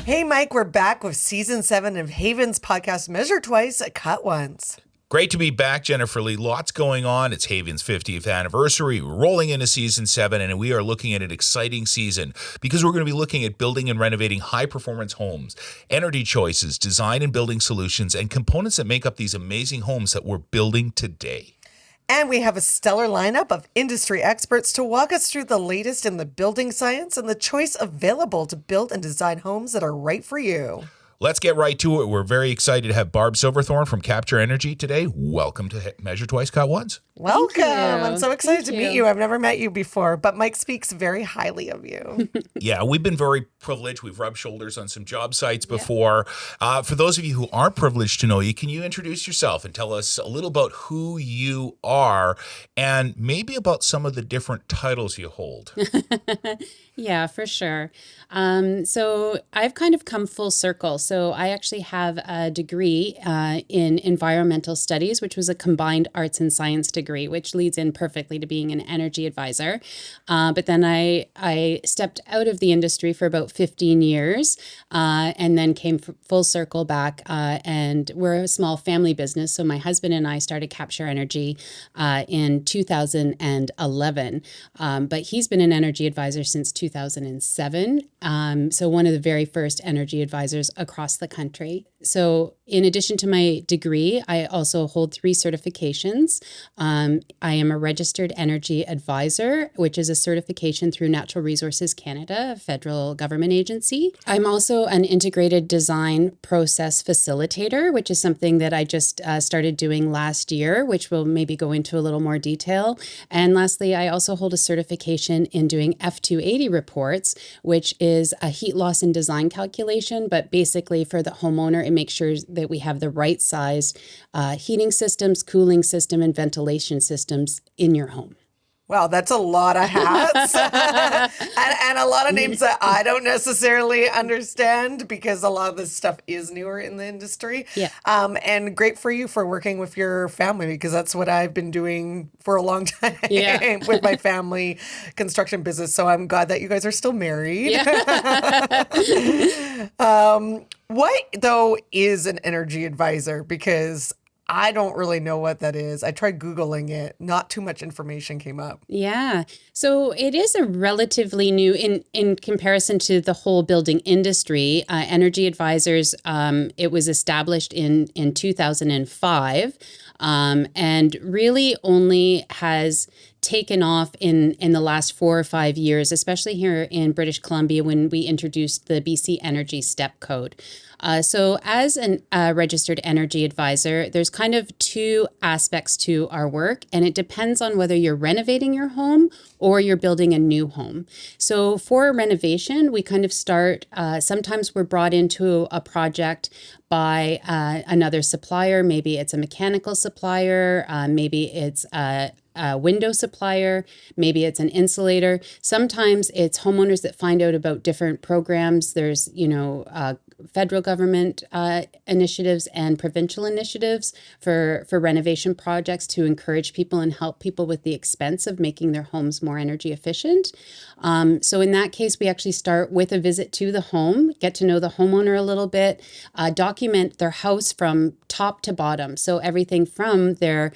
Hey, Mike, we're back with season 7 of HAVAN's podcast, Measure Twice, Cut Once. Great to be back, Jennifer Lee. Lots going on. It's HAVAN's 50th anniversary. We're rolling into season 7, and we are looking at an exciting season because we're going to be looking at building and renovating high-performance homes, energy choices, design and building solutions, and components that make up these amazing homes that we're building today. And we have a stellar lineup of industry experts to walk us through the latest in the building science and the choice available to build and design homes that are right for you. Let's get right to it. We're very excited to have Barb Silverthorn from Capture Energy today. Welcome to Measure Twice, Cut Once. Welcome. I'm so excited to meet you. I've never met you before, but Mike speaks very highly of you. Yeah, we've been very privileged. We've rubbed shoulders on some job sites before. For those of you who aren't privileged to know you, can you introduce yourself and tell us a little about who you are and maybe about some of the different titles you hold? Yeah, for sure. So I've kind of come full circle. So I actually have a degree in environmental studies, which was a combined arts and science degree, which leads in perfectly to being an energy advisor. But then I stepped out of the industry for about 15 years and then came full circle back. And we're a small family business. So my husband and I started Capture Energy in 2011. But he's been an energy advisor since 2007. So one of the very first energy advisors across the country. So in addition to my degree, I also hold 3 certifications. I am a registered energy advisor, which is a certification through Natural Resources Canada, a federal government agency. I'm also an integrated design process facilitator, which is something that I just started doing last year, which we'll maybe go into a little more detail. And lastly, I also hold a certification in doing F280 reports, which is a heat loss and design calculation, but basically for the homeowner, it makes sure that we have the right size heating systems, cooling system, and ventilation systems in your home. Wow, that's a lot of hats and a lot of names that I don't necessarily understand because a lot of this stuff is newer in the industry. Yeah. And great for you for working with your family because that's what I've been doing for a long time with my family construction business. So I'm glad that you guys are still married. Yeah. What, though, is an energy advisor? Because I don't really know what that is. I tried Googling it. Not too much information came up. Yeah. So it is a relatively new, in comparison to the whole building industry, energy advisors, it was established in 2005 and really only has taken off in the last 4 or 5 years, especially here in British Columbia when we introduced the BC Energy Step Code. So as a registered energy advisor, there's kind of 2 aspects to our work, and it depends on whether you're renovating your home or you're building a new home. So for a renovation, we kind of start, sometimes we're brought into a project by another supplier. Maybe it's a mechanical supplier, maybe it's a window supplier, maybe it's an insulator. Sometimes it's homeowners that find out about different programs. There's, federal government initiatives and provincial initiatives for renovation projects to encourage people and help people with the expense of making their homes more energy efficient. So in that case, we actually start with a visit to the home, get to know the homeowner a little bit, document their house from top to bottom. So everything from their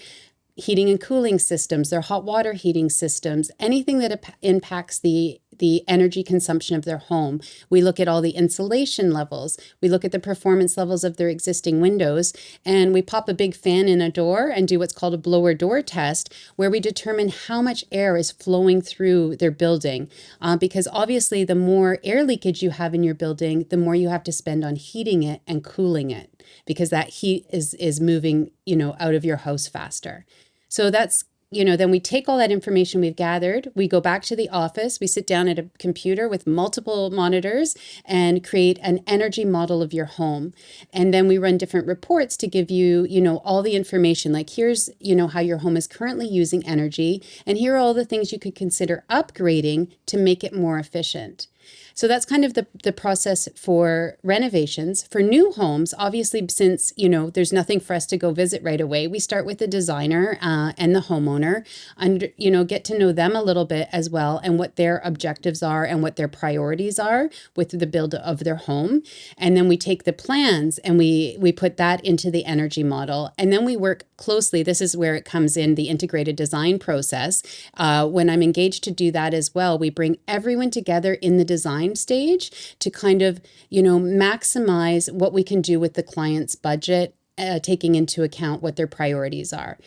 heating and cooling systems, their hot water heating systems, anything that impacts the energy consumption of their home. We look at all the insulation levels. We look at the performance levels of their existing windows, and we pop a big fan in a door and do what's called a blower door test, where we determine how much air is flowing through their building. Because obviously the more air leakage you have in your building, the more you have to spend on heating it and cooling it, because that heat is moving, out of your house faster. So that's, then we take all that information we've gathered, we go back to the office, we sit down at a computer with multiple monitors and create an energy model of your home. And then we run different reports to give you, all the information, like here's, how your home is currently using energy, and here are all the things you could consider upgrading to make it more efficient. So that's kind of the process for renovations. For new homes, obviously, since, there's nothing for us to go visit right away, we start with the designer and the homeowner and, get to know them a little bit as well and what their objectives are and what their priorities are with the build of their home. And then we take the plans and we put that into the energy model. And then we work closely. This is where it comes in, the integrated design process. When I'm engaged to do that as well, we bring everyone together in the design stage to kind of, maximize what we can do with the client's budget, taking into account what their priorities are.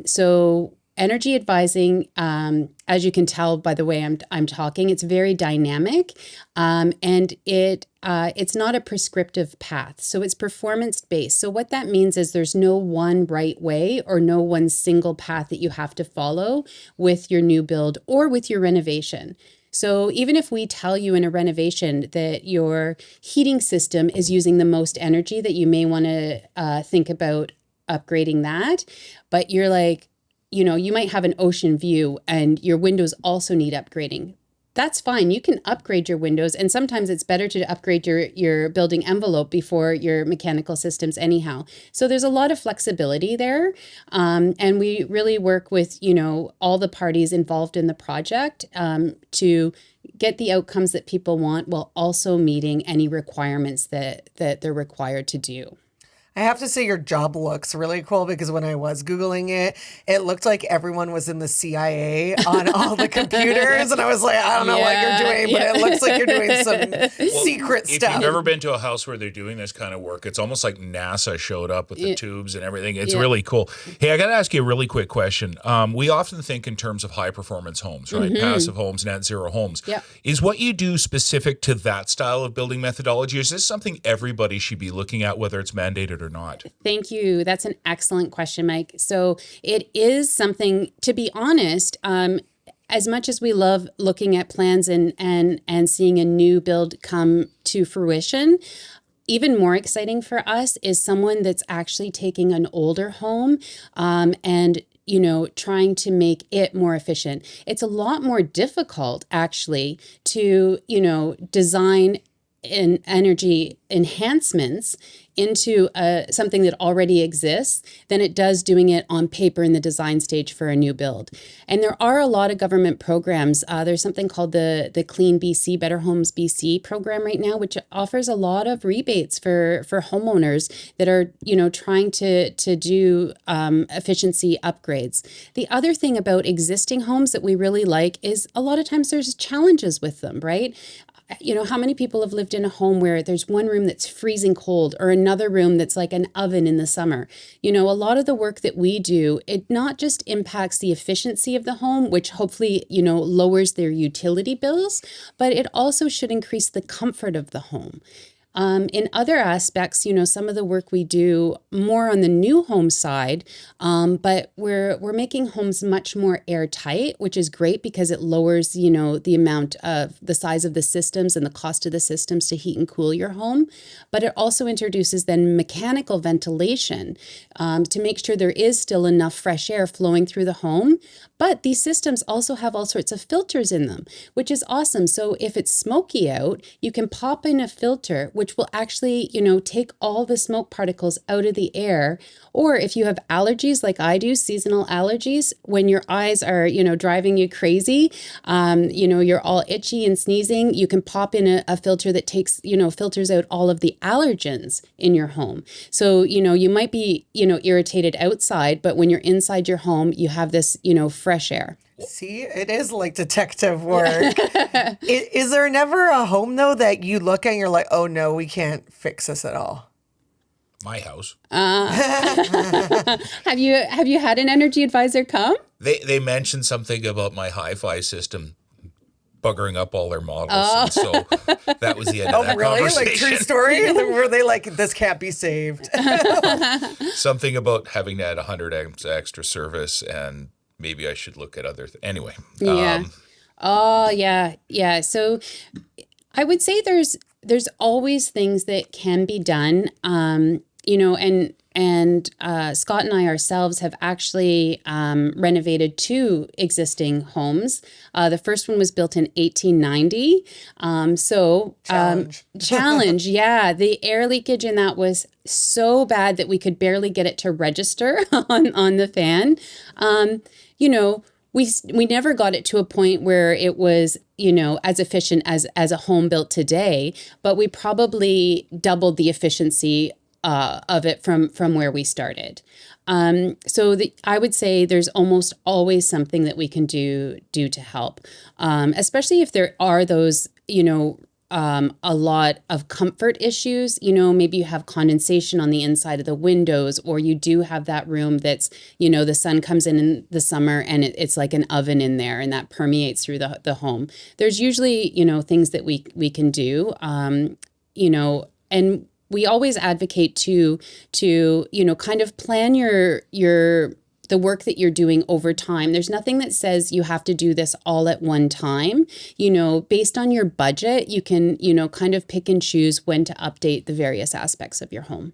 So energy advising, as you can tell by the way I'm talking, it's very dynamic, and it's not a prescriptive path. So it's performance based. So what that means is there's no one right way or no one single path that you have to follow with your new build or with your renovation. So even if we tell you in a renovation that your heating system is using the most energy, that you may want to think about upgrading that, but you're like, you might have an ocean view and your windows also need upgrading. That's fine. You can upgrade your windows. And sometimes it's better to upgrade your building envelope before your mechanical systems anyhow. So there's a lot of flexibility there. And we really work with, all the parties involved in the project to get the outcomes that people want while also meeting any requirements that they're required to do. I have to say your job looks really cool because when I was Googling it, it looked like everyone was in the CIA on all the computers. And I was like, I don't know what you're doing, but it looks like you're doing some secret stuff. If you've ever been to a house where they're doing this kind of work, it's almost like NASA showed up with the tubes and everything. It's really cool. Hey, I got to ask you a really quick question. We often think in terms of high performance homes, right? Mm-hmm. Passive homes, net zero homes. Yep. Is what you do specific to that style of building methodology? Is this something everybody should be looking at, whether it's mandated or not? Thank you. That's an excellent question, Mike. So it is something, to be honest, as much as we love looking at plans and seeing a new build come to fruition, even more exciting for us is someone that's actually taking an older home and trying to make it more efficient. It's a lot more difficult, actually, to, design in energy enhancements into something that already exists than it does doing it on paper in the design stage for a new build. And there are a lot of government programs. There's something called the Clean BC, Better Homes BC program right now, which offers a lot of rebates for homeowners that are, trying to do efficiency upgrades. The other thing about existing homes that we really like is a lot of times there's challenges with them, right? How many people have lived in a home where there's one room that's freezing cold or another room that's like an oven in the summer? A lot of the work that we do, it not just impacts the efficiency of the home, which hopefully, lowers their utility bills, but it also should increase the comfort of the home. In other aspects, some of the work we do more on the new home side, but we're making homes much more airtight, which is great because it lowers, the amount of the size of the systems and the cost of the systems to heat and cool your home. But it also introduces then mechanical ventilation to make sure there is still enough fresh air flowing through the home. But these systems also have all sorts of filters in them, which is awesome. So if it's smoky out, you can pop in a filter, which will actually, take all the smoke particles out of the air. Or if you have allergies like I do, seasonal allergies, when your eyes are, driving you crazy, you're all itchy and sneezing, you can pop in a filter that takes, filters out all of the allergens in your home. So, you might be, irritated outside, but when you're inside your home, you have this, fresh air. See, it is like detective work. Is there never a home, though, that you look at and you're like, oh, no, we can't fix this at all? My house. Have you had an energy advisor come? They mentioned something about my hi-fi system buggering up all their models. And so that was the end of that conversation. Like true story? Were they like, this can't be saved? Something about having to add 100 amps extra service, and maybe I should look at other anyway. Yeah. Yeah. So I would say there's always things that can be done, and Scott and I ourselves have actually renovated 2 existing homes. The first one was built in 1890. Challenge. Yeah. The air leakage in that was so bad that we could barely get it to register on the fan. We never got it to a point where it was, as efficient as a home built today, but we probably doubled the efficiency of it from where we started. I would say there's almost always something that we can do to help, especially if there are those, a lot of comfort issues. Maybe you have condensation on the inside of the windows, or you do have that room that's, the sun comes in the summer and it's like an oven in there, and that permeates through the home. There's usually, things that we can do, and we always advocate to kind of plan the work that you're doing over time. There's nothing that says you have to do this all at one time. Based on your budget, you can, kind of pick and choose when to update the various aspects of your home.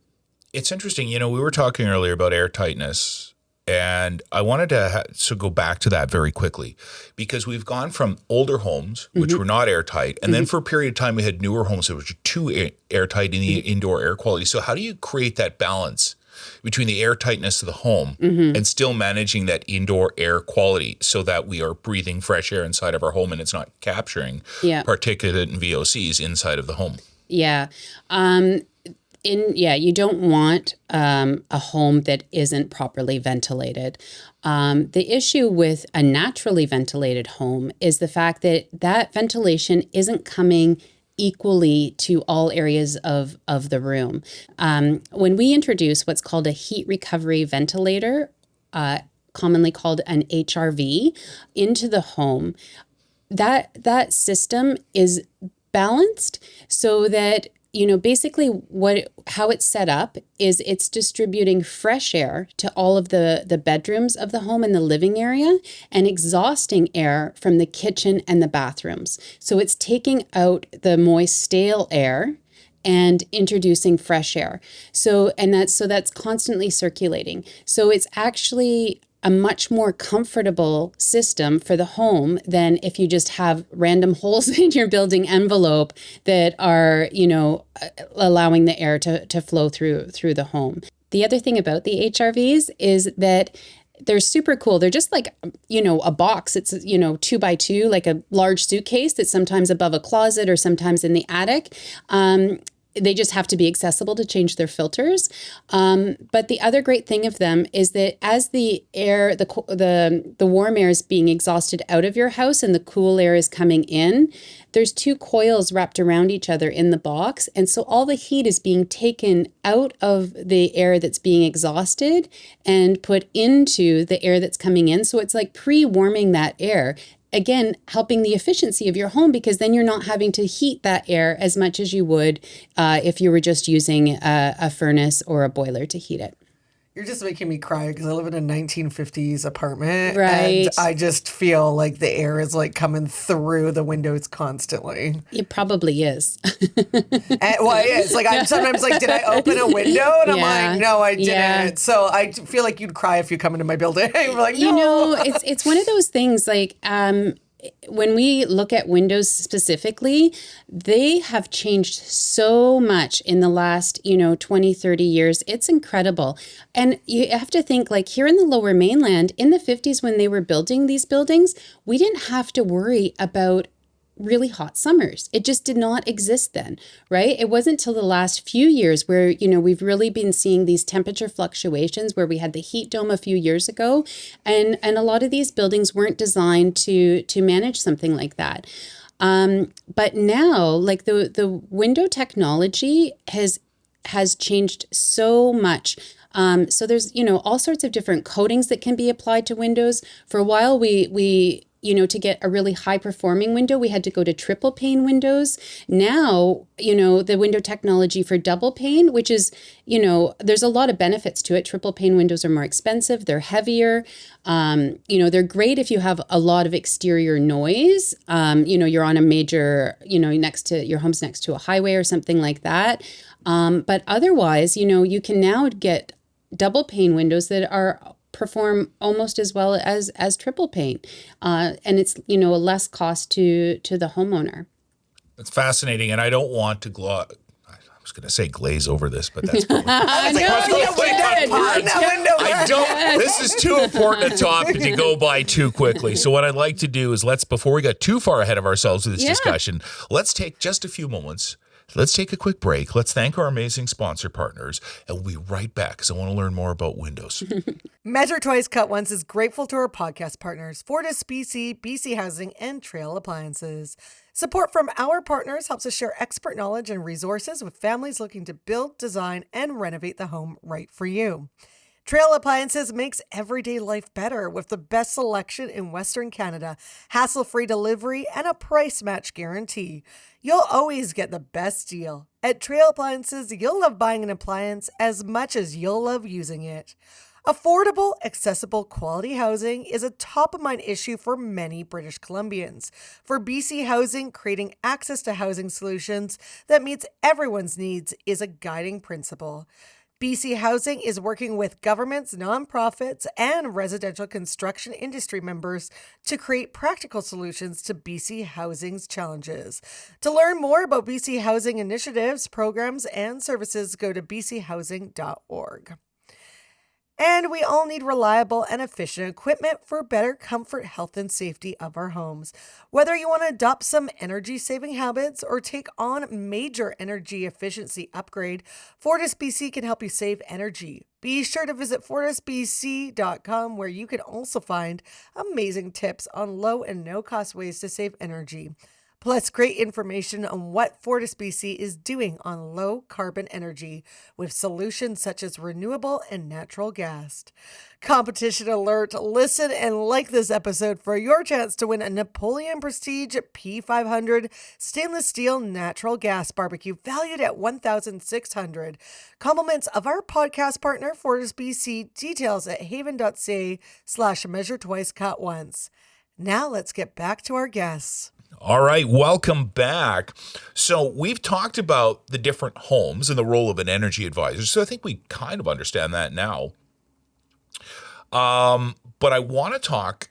It's interesting. We were talking earlier about air-tightness, and I wanted to go back to that very quickly, because we've gone from older homes, which were not airtight, and then for a period of time we had newer homes that were too airtight in the indoor air quality. So how do you create that balance between the air tightness of the home and still managing that indoor air quality so that we are breathing fresh air inside of our home and it's not capturing particulate and VOCs inside of the home? Yeah. You don't want a home that isn't properly ventilated. The issue with a naturally ventilated home is the fact that ventilation isn't coming equally to all areas of the room. When we introduce what's called a heat recovery ventilator, commonly called an HRV, into the home, that system is balanced so that basically how it's set up is it's distributing fresh air to all of the bedrooms of the home and the living area, and exhausting air from the kitchen and the bathrooms. So it's taking out the moist, stale air and introducing fresh air. So that's constantly circulating. So it's actually a much more comfortable system for the home than if you just have random holes in your building envelope that are, allowing the air to flow through the home. The other thing about the HRVs is that they're super cool. They're just like, a box. It's, 2x2, like a large suitcase that's sometimes above a closet or sometimes in the attic. They just have to be accessible to change their filters. But the other great thing of them is that as the air, the warm air is being exhausted out of your house and the cool air is coming in, there's 2 coils wrapped around each other in the box. And so all the heat is being taken out of the air that's being exhausted and put into the air that's coming in. So it's like pre-warming that air. Again, helping the efficiency of your home, because then you're not having to heat that air as much as you would if you were just using a furnace or a boiler to heat it. You're just making me cry because I live in a 1950s apartment. Right. And I just feel like the air is like coming through the windows constantly. It probably is. It's like I'm sometimes like, did I open a window? And I'm like, no, I didn't. Yeah. So I feel like you'd cry if you come into my building. I'm like, no. It's one of those things like, when we look at windows specifically, they have changed so much in the last, 20, 30 years. It's incredible. And you have to think, like, here in the Lower Mainland, in the 50s when they were building these buildings, we didn't have to worry about really hot summers. It just did not exist then, right? It wasn't till the last few years where, we've really been seeing these temperature fluctuations, where we had the heat dome a few years ago. And a lot of these buildings weren't designed to manage something like that. But now, like the window technology has changed so much. So there's, all sorts of different coatings that can be applied to windows. For a while, we to get a really high performing window, we had to go to triple pane windows. Now, the window technology for double pane, which is, there's a lot of benefits to it. Triple pane windows are more expensive. They're heavier. They're great if you have a lot of exterior noise. You're on a major, your home's next to a highway or something like that. But otherwise, you can now get double pane windows that perform almost as well as triple pane, and it's a less cost to the homeowner. It's fascinating, and I don't want to I was going to say glaze over this, but that's probably. I don't. This is too important a topic to go by too quickly. So what I'd like to do is before we get too far ahead of ourselves with this discussion, let's take just a few moments. Let's take a quick break. Let's thank our amazing sponsor partners, and we'll be right back because I want to learn more about windows. Measure Twice, Cut Once is grateful to our podcast partners, Fortis BC, BC Housing, and Trail Appliances. Support from our partners helps us share expert knowledge and resources with families looking to build, design, and renovate the home right for you. Trail Appliances makes everyday life better with the best selection in Western Canada, hassle-free delivery, and a price match guarantee. You'll always get the best deal. At Trail Appliances, you'll love buying an appliance as much as you'll love using it. Affordable, accessible, quality housing is a top-of-mind issue for many British Columbians. For BC Housing, creating access to housing solutions that meets everyone's needs is a guiding principle. BC Housing is working with governments, nonprofits, and residential construction industry members to create practical solutions to BC Housing's challenges. To learn more about BC Housing initiatives, programs, and services, go to bchousing.org. And we all need reliable and efficient equipment for better comfort, health, and safety of our homes. Whether you want to adopt some energy-saving habits or take on major energy efficiency upgrade, Fortis BC can help you save energy. Be sure to visit fortisbc.com, where you can also find amazing tips on low and no-cost ways to save energy. Plus, great information on what Fortis BC is doing on low-carbon energy with solutions such as renewable and natural gas. Competition alert! Listen and like this episode for your chance to win a Napoleon Prestige P500 stainless steel natural gas barbecue valued at $1,600. Compliments of our podcast partner, Fortis BC. Details at havan.ca/measure twice, cut once. Now let's get back to our guests. All right, welcome back. So we've talked about the different homes and the role of an energy advisor. So I think we kind of understand that now. But I want to talk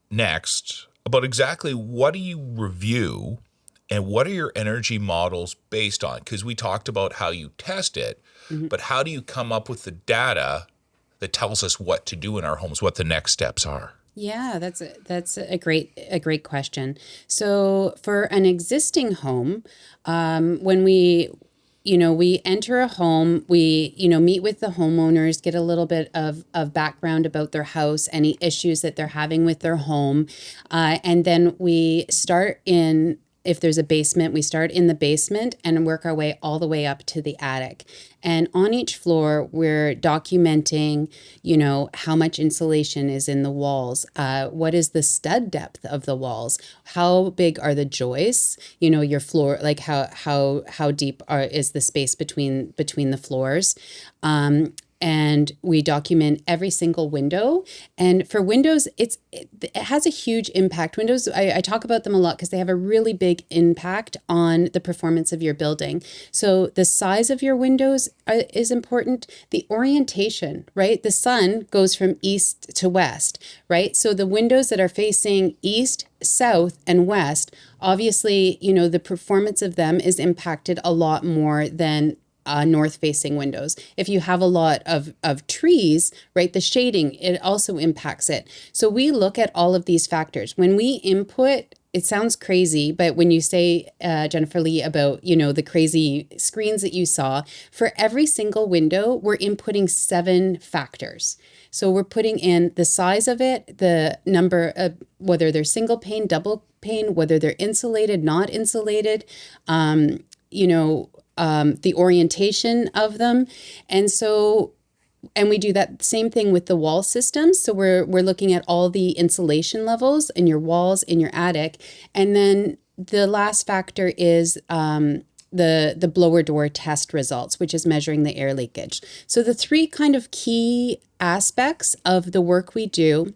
next about exactly what do you review and what are your energy models based on? Because we talked about how you test it, but how do you come up with the data that tells us what to do in our homes, what the next steps are? Yeah, that's a great question. So for an existing home, when we enter a home, we meet with the homeowners, get a little bit of background about their house, any issues that they're having with their home, and then we start in. If there's a basement, we start in the basement and work our way all the way up to the attic. And on each floor, we're documenting, how much insulation is in the walls. What is the stud depth of the walls? How big are the joists? Your floor, like how deep is the space between the floors? And we document every single window. And for windows, it has a huge impact. Windows, I talk about them a lot because they have a really big impact on the performance of your building. So the size of your windows is important. The orientation, right? The sun goes from east to west, right? So the windows that are facing east, south, and west, obviously, the performance of them is impacted a lot more than north-facing windows. If you have a lot of trees, right, the shading, it also impacts it. So we look at all of these factors. When we input, it sounds crazy, but when you say, Jennifer Lee, about, the crazy screens that you saw, for every single window, we're inputting 7 factors. So we're putting in the size of it, the number of, whether they're single pane, double pane, whether they're insulated, not insulated, the orientation of them. And we do that same thing with the wall systems. So we're looking at all the insulation levels in your walls, in your attic. And then the last factor is the blower door test results, which is measuring the air leakage. So the 3 kind of key aspects of the work we do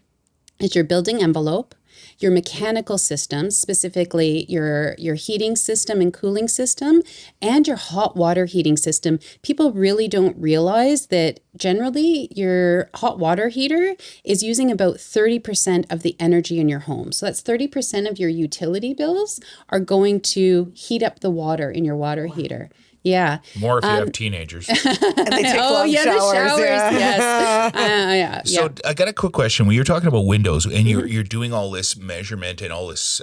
is your building envelope, your mechanical systems, specifically your heating system and cooling system, and your hot water heating system. People really don't realize that generally your hot water heater is using about 30% of the energy in your home. So that's 30% of your utility bills are going to heat up the water in your water heater. Yeah. More if you have teenagers. And they take long the showers. Yes. So I got a quick question. When you're talking about windows and you're doing all this measurement and all this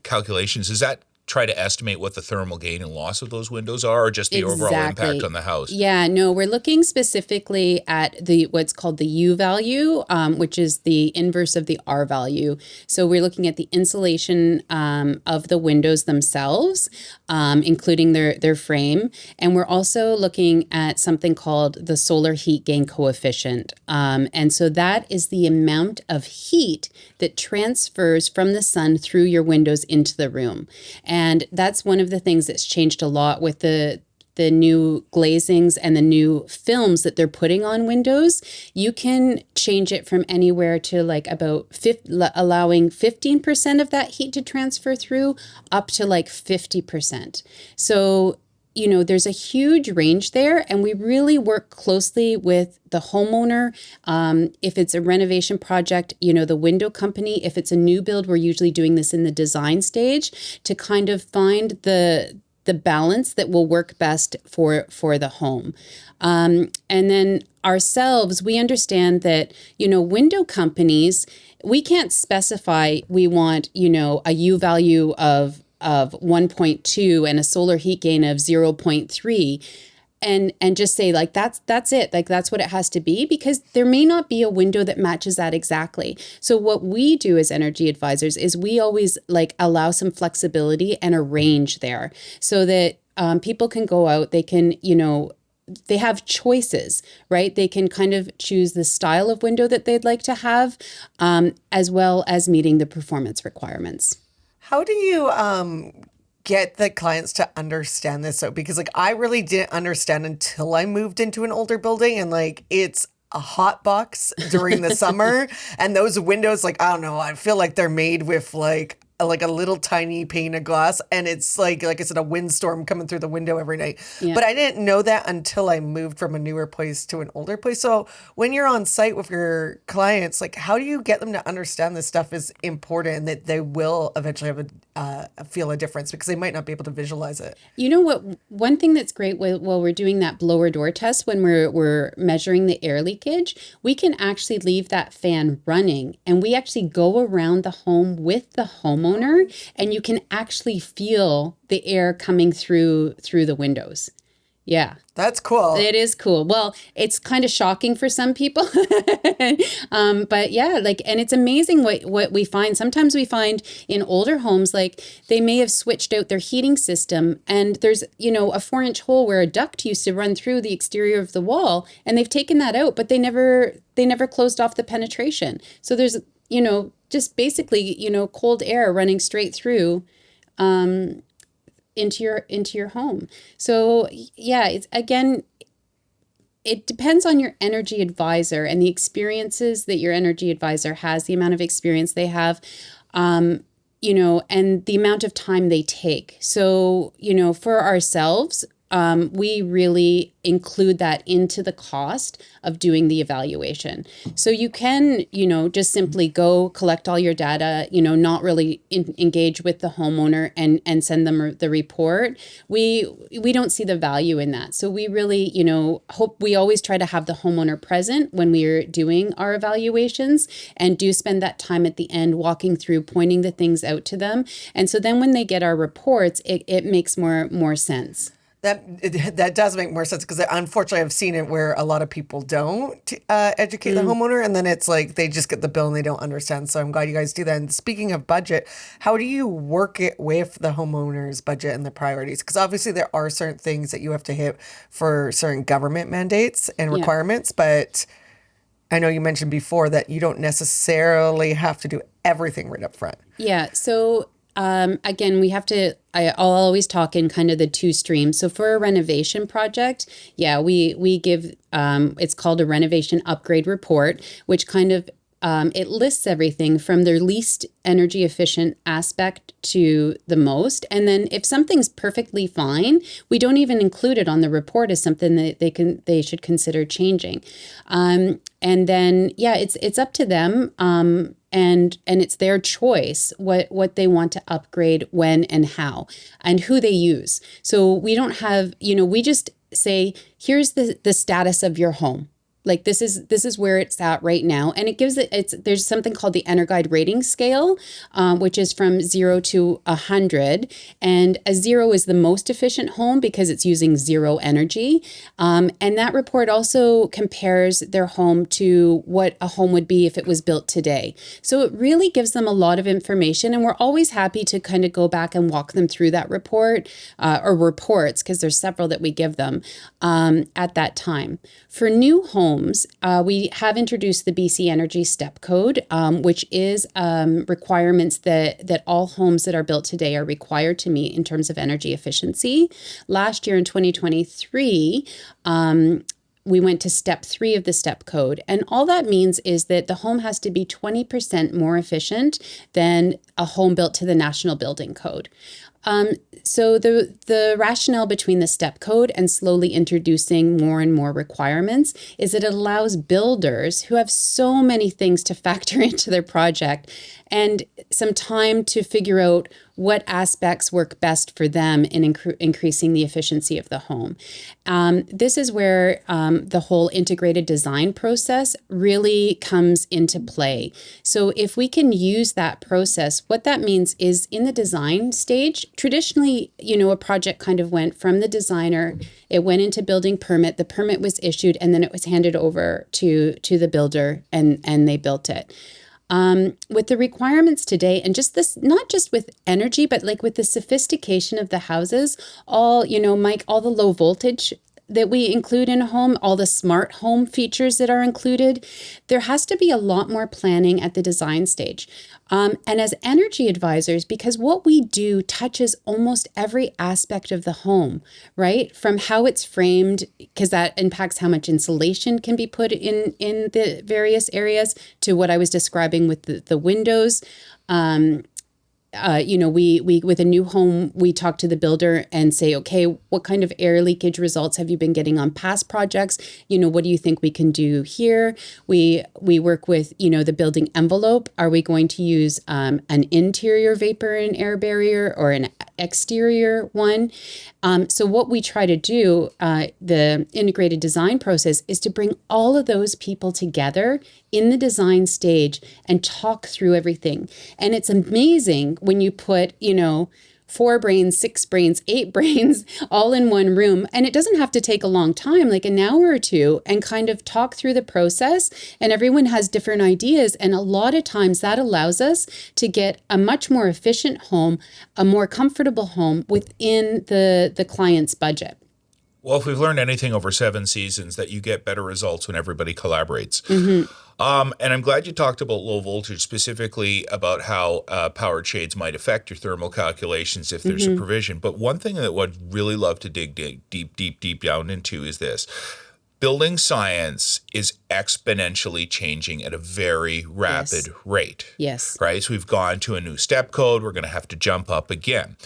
calculations, is that try to estimate what the thermal gain and loss of those windows are, or just the overall impact on the house? Yeah, no, we're looking specifically at what's called the U value, which is the inverse of the R value. So we're looking at the insulation of the windows themselves, including their frame. And we're also looking at something called the solar heat gain coefficient. And so that is the amount of heat that transfers from the sun through your windows into the room. And that's one of the things that's changed a lot with the new glazings and the new films that they're putting on windows. You can change it from anywhere to like about allowing 15% of that heat to transfer through up to like 50%. So there's a huge range there, and we really work closely with the homeowner. If it's a renovation project, the window company. If it's a new build, we're usually doing this in the design stage to kind of find the balance that will work best for the home. And then ourselves, we understand that, window companies, we can't specify we want, a U value of 1.2 and a solar heat gain of 0.3 and just say like that's it, like that's what it has to be, because there may not be a window that matches that exactly. So what we do as energy advisors is we always like allow some flexibility and a range there so that people can go out, they can they have choices, right? They can kind of choose the style of window that they'd like to have, as well as meeting the performance requirements. How do you get the clients to understand this? So, because like I really didn't understand until I moved into an older building, and like it's a hot box during the summer, and those windows, like I don't know, I feel like they're made with like a little tiny pane of glass, and it's like I said, a windstorm coming through the window every night. Yeah. But I didn't know that until I moved from a newer place to an older place. So when you're on site with your clients, like how do you get them to understand this stuff is important and that they will eventually have feel a difference, because they might not be able to visualize it? You know what? One thing that's great while we're doing that blower door test, when we're measuring the air leakage, we can actually leave that fan running, and we actually go around the home with the homeowner, and you can actually feel the air coming through the windows. Yeah. That's cool. It is cool. Well, it's kind of shocking for some people. But yeah, and it's amazing what we find. Sometimes we find in older homes, like they may have switched out their heating system, and there's, a 4-inch hole where a duct used to run through the exterior of the wall, and they've taken that out, but they never closed off the penetration. So there's, just basically, cold air running straight through, into your home. So yeah, it depends on your energy advisor and the experiences that your energy advisor has, the amount of experience they have, and the amount of time they take. So, for ourselves, we really include that into the cost of doing the evaluation. So you can, just simply go collect all your data, not really engage with the homeowner and send them the report. We don't see the value in that. So we really, we always try to have the homeowner present when we're doing our evaluations, and do spend that time at the end walking through, pointing the things out to them. And so then when they get our reports, it makes more sense. That does make more sense, because unfortunately I've seen it where a lot of people don't educate the homeowner, and then it's like they just get the bill and they don't understand. So I'm glad you guys do that. And speaking of budget, how do you work it with the homeowner's budget and the priorities? Because obviously there are certain things that you have to hit for certain government mandates and requirements, but I know you mentioned before that you don't necessarily have to do everything right up front. Yeah. So again, I'll always talk in kind of the two streams. So for a renovation project, we give, it's called a renovation upgrade report, which kind of it lists everything from their least energy efficient aspect to the most. And then if something's perfectly fine, we don't even include it on the report as something that they should consider changing. And then, it's up to them. And it's their choice what they want to upgrade, when and how, and who they use. So we don't have, we just say, here's the status of your home. Like this is where it's at right now, and it gives there's something called the EnerGuide rating scale, which is from 0 to 100, and a 0 is the most efficient home because it's using zero energy, and that report also compares their home to what a home would be if it was built today. So it really gives them a lot of information, and we're always happy to kind of go back and walk them through that report or reports, because there's several that we give them at that time. For new homes, we have introduced the BC Energy Step Code, which is requirements that all homes that are built today are required to meet in terms of energy efficiency. Last year in 2023, we went to step 3 of the step code. And all that means is that the home has to be 20% more efficient than a home built to the National Building Code. So the rationale between the step code and slowly introducing more and more requirements is that it allows builders who have so many things to factor into their project and some time to figure out what aspects work best for them in increasing the efficiency of the home. This is where the whole integrated design process really comes into play. So if we can use that process, what that means is in the design stage, traditionally, a project kind of went from the designer, it went into building permit, the permit was issued, and then it was handed over to the builder and they built it. With the requirements today, and just this, not just with energy, but like with the sophistication of the houses, Mike, all the low voltage that we include in a home, all the smart home features that are included, there has to be a lot more planning at the design stage. And as energy advisors, because what we do touches almost every aspect of the home, right? From how it's framed, because that impacts how much insulation can be put in the various areas, to what I was describing with the windows. We with a new home, we talk to the builder and say, okay, what kind of air leakage results have you been getting on past projects? What do you think we can do here? We work with, the building envelope. Are we going to use an interior vapor and air barrier or an exterior one? So what we try to do, the integrated design process, is to bring all of those people together in the design stage and talk through everything. And it's amazing when you put, 4 brains, 6 brains, 8 brains all in one room. And it doesn't have to take a long time, like an hour or two, and kind of talk through the process. And everyone has different ideas. And a lot of times that allows us to get a much more efficient home, a more comfortable home within the client's budget. Well, if we've learned anything over 7 seasons, that you get better results when everybody collaborates. Mm-hmm. And I'm glad you talked about low voltage, specifically about how powered shades might affect your thermal calculations if there's a provision. But one thing that I would really love to dig deep down into is this. Building science is exponentially changing at a very rapid rate. Yes. Right? So we've gone to a new step code. We're going to have to jump up again.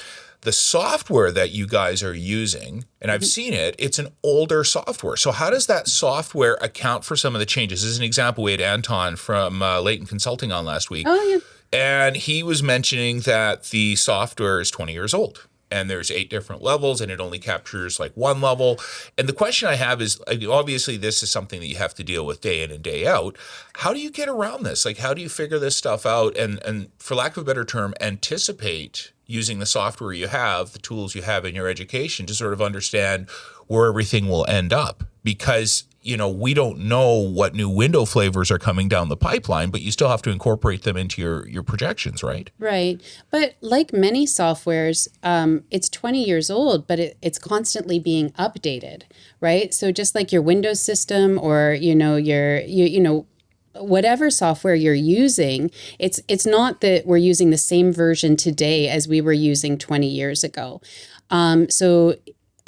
The software that you guys are using, and I've seen it, it's an older software. So how does that software account for some of the changes? As an example, we had Anton from Leighton Consulting on last week. Oh, yeah. And he was mentioning that the software is 20 years old. And there's 8 different levels, and it only captures like one level. And the question I have is, obviously, this is something that you have to deal with day in and day out. How do you get around this? Like, how do you figure this stuff out and for lack of a better term, anticipate using the software you have, the tools you have in your education to sort of understand where everything will end up? Because we don't know what new window flavors are coming down the pipeline, but you still have to incorporate them into your projections, right? Right. But like many softwares, it's 20 years old, but it's constantly being updated, right? So just like your Windows system or, whatever software you're using, it's not that we're using the same version today as we were using 20 years ago. So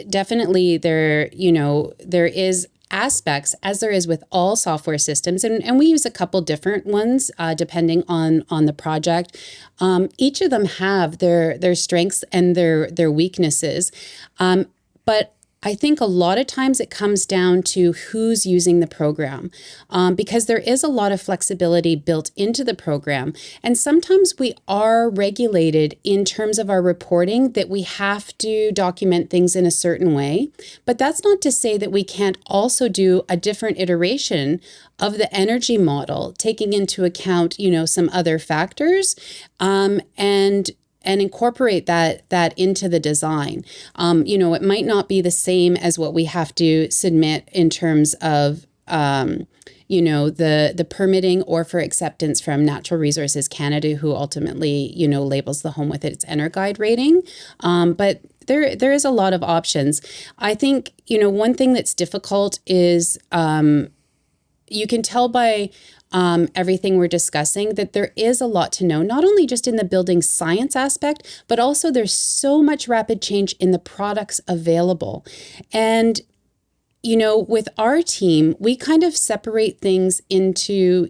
definitely there is aspects, as there is with all software systems, and we use a couple different ones depending on the project. Each of them have their strengths and their weaknesses, but I think a lot of times it comes down to who's using the program, because there is a lot of flexibility built into the program. And sometimes we are regulated in terms of our reporting that we have to document things in a certain way. But that's not to say that we can't also do a different iteration of the energy model, taking into account, some other factors, and incorporate that into the design. It might not be the same as what we have to submit in terms of, the permitting or for acceptance from Natural Resources Canada, who ultimately, labels the home with its EnerGuide rating. But there is a lot of options. I think, one thing that's difficult is you can tell by everything we're discussing that there is a lot to know, not only just in the building science aspect, but also there's so much rapid change in the products available. And, with our team, we kind of separate things into,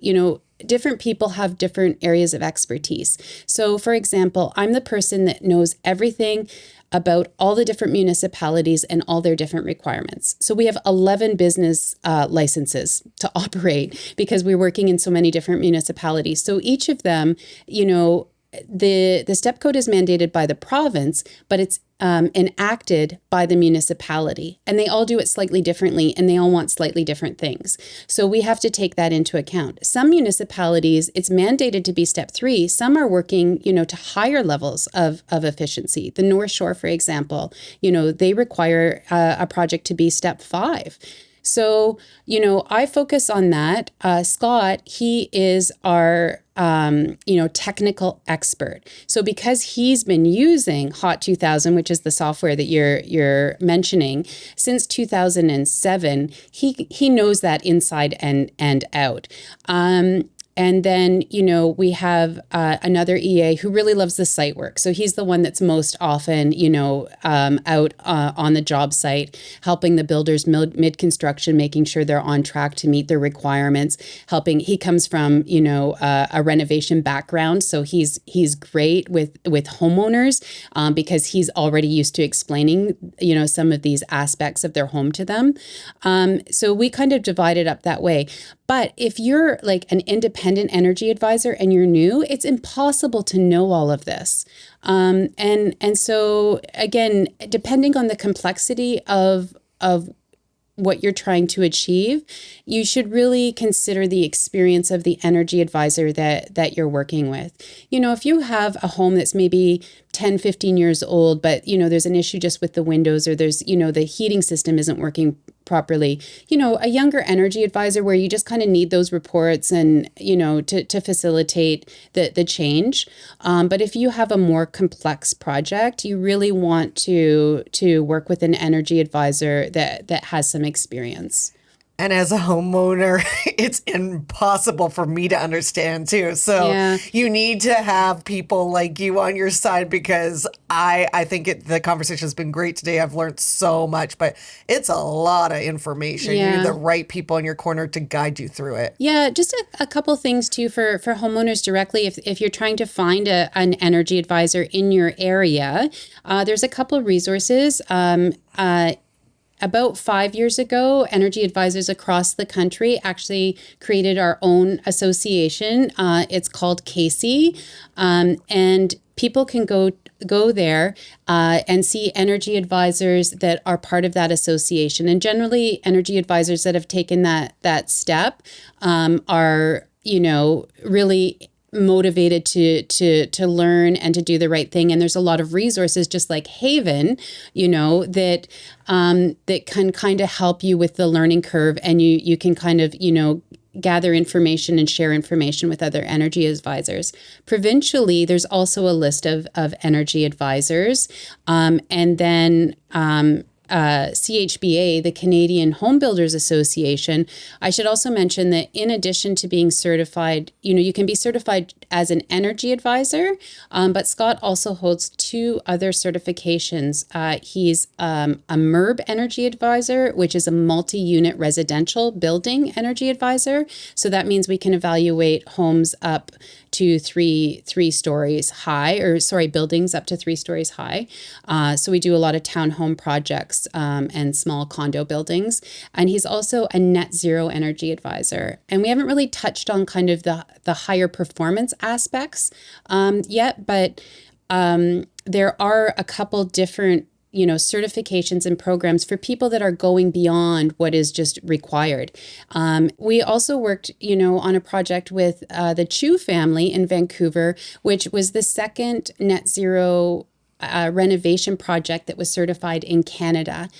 different people have different areas of expertise. So, for example, I'm the person that knows everything about all the different municipalities and all their different requirements. So we have 11 business licenses to operate because we're working in so many different municipalities. So each of them, the step code is mandated by the province, but it's enacted by the municipality, and they all do it slightly differently, and they all want slightly different things. So we have to take that into account. Some municipalities, it's mandated to be step 3. Some are working, to higher levels of efficiency. The North Shore, for example, they require a project to be step 5. So, I focus on that. Scott, he is our, technical expert. So because he's been using HOT 2000, which is the software that you're mentioning, since 2007, he knows that inside and out. And then, we have another EA who really loves the site work. So he's the one that's most often, out on the job site, helping the builders mid-construction, making sure they're on track to meet their requirements, he comes from, a renovation background. So he's great with homeowners because he's already used to explaining, some of these aspects of their home to them. So we kind of divide it up that way. But if you're like an independent energy advisor and you're new, it's impossible to know all of this. And so again, depending on the complexity of what you're trying to achieve, you should really consider the experience of the energy advisor that you're working with. If you have a home that's maybe 10, 15 years old, but, there's an issue just with the windows, or there's, the heating system isn't working properly, a younger energy advisor where you just kind of need those reports and, to facilitate the change. But if you have a more complex project, you really want to work with an energy advisor that has some experience. And as a homeowner, it's impossible for me to understand too. So you need to have people like you on your side, because I think the conversation has been great today. I've learned so much, but it's a lot of information. You need the right people in your corner to guide you through it. Yeah, just a couple things too for homeowners directly. If you're trying to find an energy advisor in your area, there's a couple of resources. About 5 years ago, energy advisors across the country actually created our own association. It's called CASEA, and people can go there and see energy advisors that are part of that association. And generally, energy advisors that have taken that step are, really motivated to learn and to do the right thing. And there's a lot of resources, just like HAVAN, that can kind of help you with the learning curve, and you can kind of, gather information and share information with other energy advisors. Provincially, there's also a list of energy advisors. And then CHBA, the Canadian Homebuilders Association, I should also mention that in addition to being certified, you can be certified as an energy advisor, but Scott also holds 2 other certifications. He's a MERB energy advisor, which is a multi-unit residential building energy advisor. So that means we can evaluate homes up to three stories high, buildings up to 3 stories high. So we do a lot of townhome projects and small condo buildings. And he's also a net zero energy advisor. And we haven't really touched on kind of the higher performance aspects yet, but there are a couple different certifications and programs for people that are going beyond what is just required. We also worked, on a project with the Chu family in Vancouver, which was the second net zero renovation project that was certified in Canada.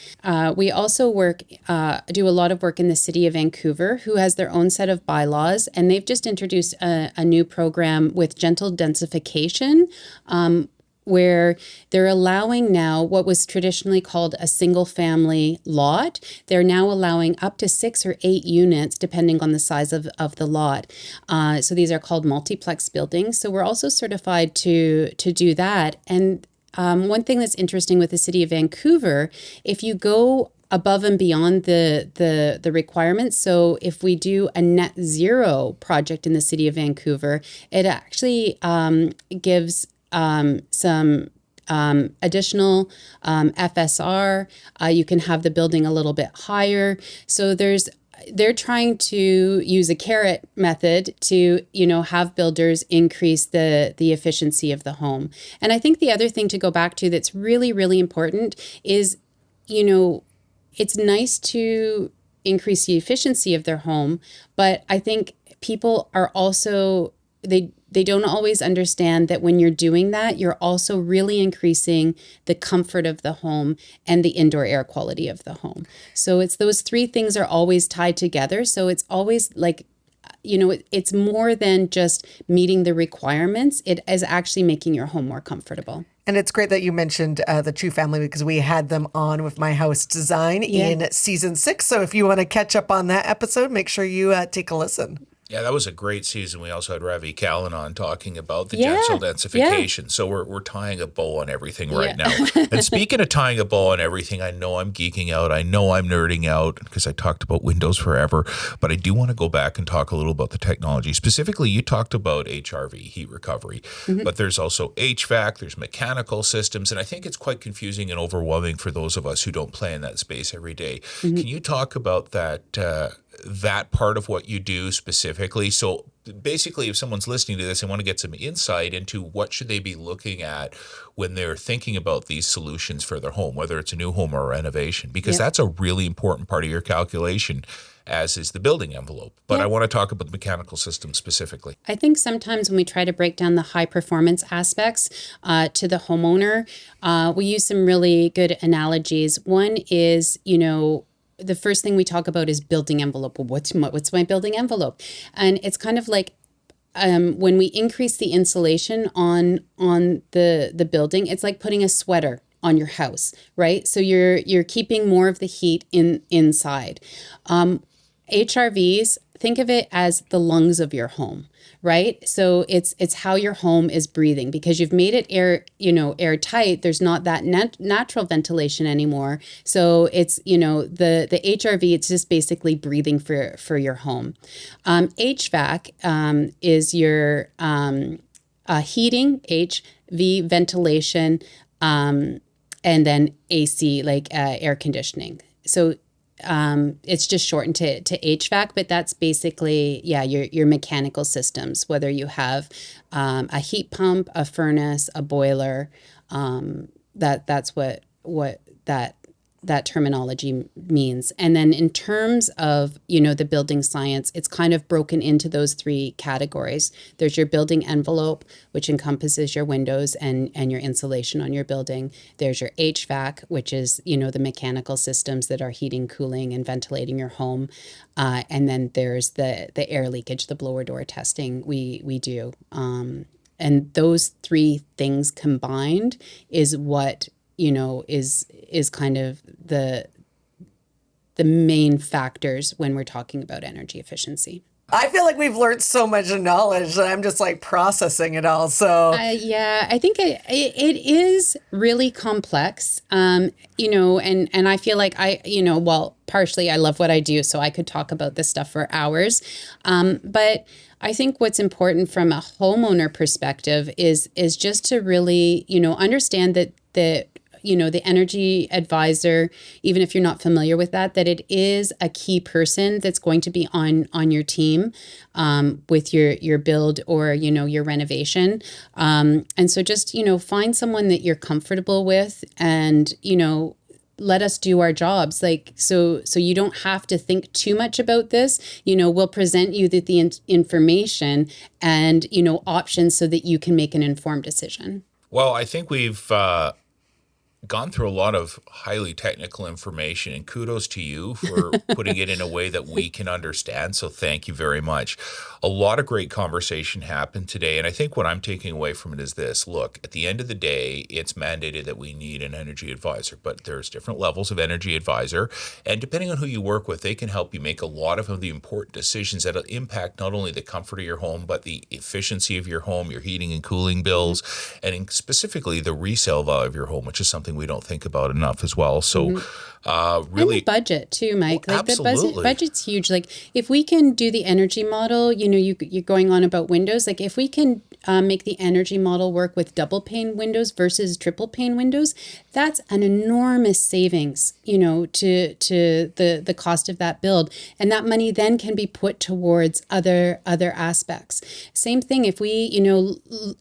We also do a lot of work in the city of Vancouver, who has their own set of bylaws, and they've just introduced a new program with gentle densification, where they're allowing now what was traditionally called a single family lot. They're now allowing up to 6 or 8 units, depending on the size of the lot. So these are called multiplex buildings. So we're also certified to do that. And one thing that's interesting with the city of Vancouver, if you go above and beyond the requirements. So if we do a net zero project in the city of Vancouver, it actually gives some additional FSR. You can have the building a little bit higher. So they're trying to use a carrot method to, have builders increase the efficiency of the home. And I think the other thing to go back to that's really, really important is, it's nice to increase the efficiency of their home, but I think people are also, they don't always understand that when you're doing that, you're also really increasing the comfort of the home and the indoor air quality of the home. So it's those 3 things are always tied together. So it's always like, it's more than just meeting the requirements. It is actually making your home more comfortable. And it's great that you mentioned the Chu family, because we had them on with My House Design in season 6. So if you want to catch up on that episode, make sure you take a listen. Yeah, that was a great season. We also had Ravi Callan on talking about the gentle densification. So we're tying a bow on everything right now. And speaking of tying a bow on everything, I know I'm geeking out. I know I'm nerding out because I talked about Windows forever. But I do want to go back and talk a little about the technology. Specifically, you talked about HRV, heat recovery. But there's also HVAC, there's mechanical systems. And I think it's quite confusing and overwhelming for those of us who don't play in that space every day. Can you talk about that part of what you do specifically? So basically, if someone's listening to this and want to get some insight into what should they be looking at when they're thinking about these solutions for their home, whether it's a new home or a renovation, because that's a really important part of your calculation, as is the building envelope. But I want to talk about the mechanical system specifically. I think sometimes when we try to break down the high performance aspects to the homeowner, we use some really good analogies. One is, the first thing we talk about is building envelope. Well, what's my building envelope? And it's kind of like when we increase the insulation on the building, it's like putting a sweater on your house, right? So you're keeping more of the heat inside. HRVs, think of it as the lungs of your home, right? So it's how your home is breathing, because you've made it airtight. There's not that natural ventilation anymore. So it's, the HRV, it's just basically breathing for your home. HVAC is your heating, HV ventilation, and then AC, like air conditioning. So it's just shortened to HVAC, but that's basically, your mechanical systems, whether you have a heat pump, a furnace, a boiler, that's what that terminology means. And then in terms of, the building science, it's kind of broken into those 3 categories. There's your building envelope, which encompasses your windows and your insulation on your building. There's your HVAC, which is, the mechanical systems that are heating, cooling, and ventilating your home. And then there's the air leakage, the blower door testing we do. And those 3 things combined is what, is kind of the main factors when we're talking about energy efficiency. I feel like we've learned so much knowledge that I'm just like processing it all. So yeah, I think it is really complex, and I feel like partially I love what I do, so I could talk about this stuff for hours. But I think what's important from a homeowner perspective is just to really, understand that the energy advisor, even if you're not familiar with that it is a key person that's going to be on your team with your build or, your renovation. And so just, find someone that you're comfortable with and, let us do our jobs. So you don't have to think too much about this. We'll present you the information and, options so that you can make an informed decision. Well, I think we've gone through a lot of highly technical information, and kudos to you for putting it in a way that we can understand. So thank you very much. A lot of great conversation happened today. And I think what I'm taking away from it is this. Look, at the end of the day, it's mandated that we need an energy advisor, but there's different levels of energy advisor. And depending on who you work with, they can help you make a lot of the important decisions that will impact not only the comfort of your home, but the efficiency of your home, your heating and cooling bills, and specifically the resale value of your home, which is something we don't think about enough as well. So really, and the budget too, Mike. Well, the budget's huge. Like if we can do the energy model, you're going on about windows. Like if we can make the energy model work with double-pane windows versus triple-pane windows, that's an enormous savings, to the cost of that build. And that money then can be put towards other aspects. Same thing if we,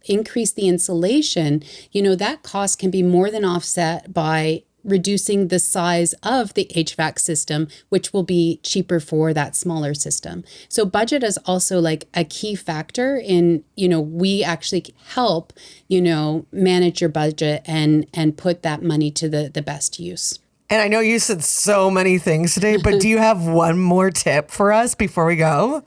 increase the insulation, that cost can be more than offset by reducing the size of the HVAC system, which will be cheaper for that smaller system. So budget is also like a key factor in, we actually help, manage your budget and put that money to the best use. And I know you said so many things today, but do you have one more tip for us before we go?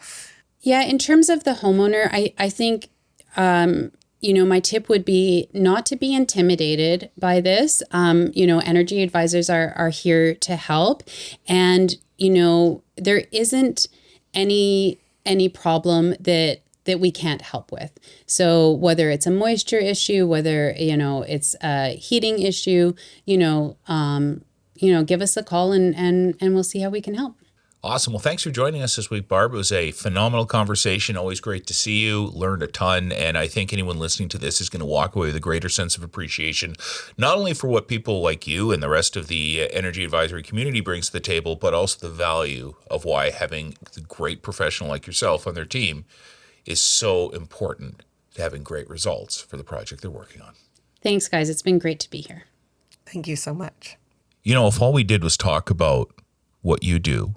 Yeah, in terms of the homeowner, I think, my tip would be not to be intimidated by this. Energy advisors are here to help. And, there isn't any problem that we can't help with. So whether it's a moisture issue, whether, it's a heating issue, give us a call and we'll see how we can help. Awesome. Well, thanks for joining us this week, Barb. It was a phenomenal conversation. Always great to see you. Learned a ton. And I think anyone listening to this is going to walk away with a greater sense of appreciation, not only for what people like you and the rest of the energy advisory community brings to the table, but also the value of why having a great professional like yourself on their team is so important to having great results for the project they're working on. Thanks, guys. It's been great to be here. Thank you so much. If all we did was talk about what you do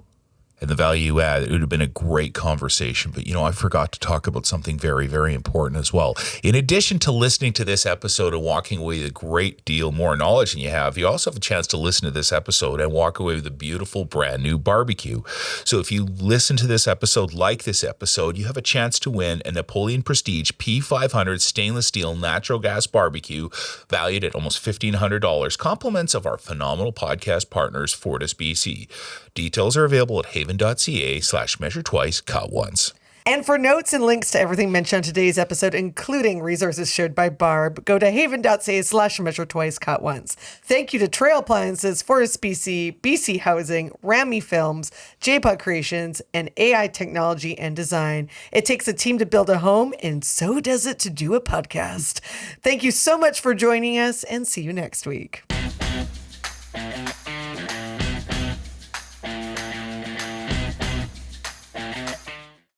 and the value you add, it would have been a great conversation. But, I forgot to talk about something very, very important as well. In addition to listening to this episode and walking away with a great deal more knowledge than you have, you also have a chance to listen to this episode and walk away with a beautiful brand new barbecue. So if you listen to this episode, like this episode, you have a chance to win a Napoleon Prestige P500 stainless steel natural gas barbecue valued at almost $1,500. Compliments of our phenomenal podcast partners, Fortis BC. Details are available at havan.ca/measure twice, cut once. And for notes and links to everything mentioned on today's episode, including resources shared by Barb, go to havan.ca/measure twice, cut once. Thank you to Trail Appliances, Fortis BC, BC Housing, Ramy Films, JPod Creations, and AI Technology and Design. It takes a team to build a home, and so does it to do a podcast. Thank you so much for joining us, and see you next week.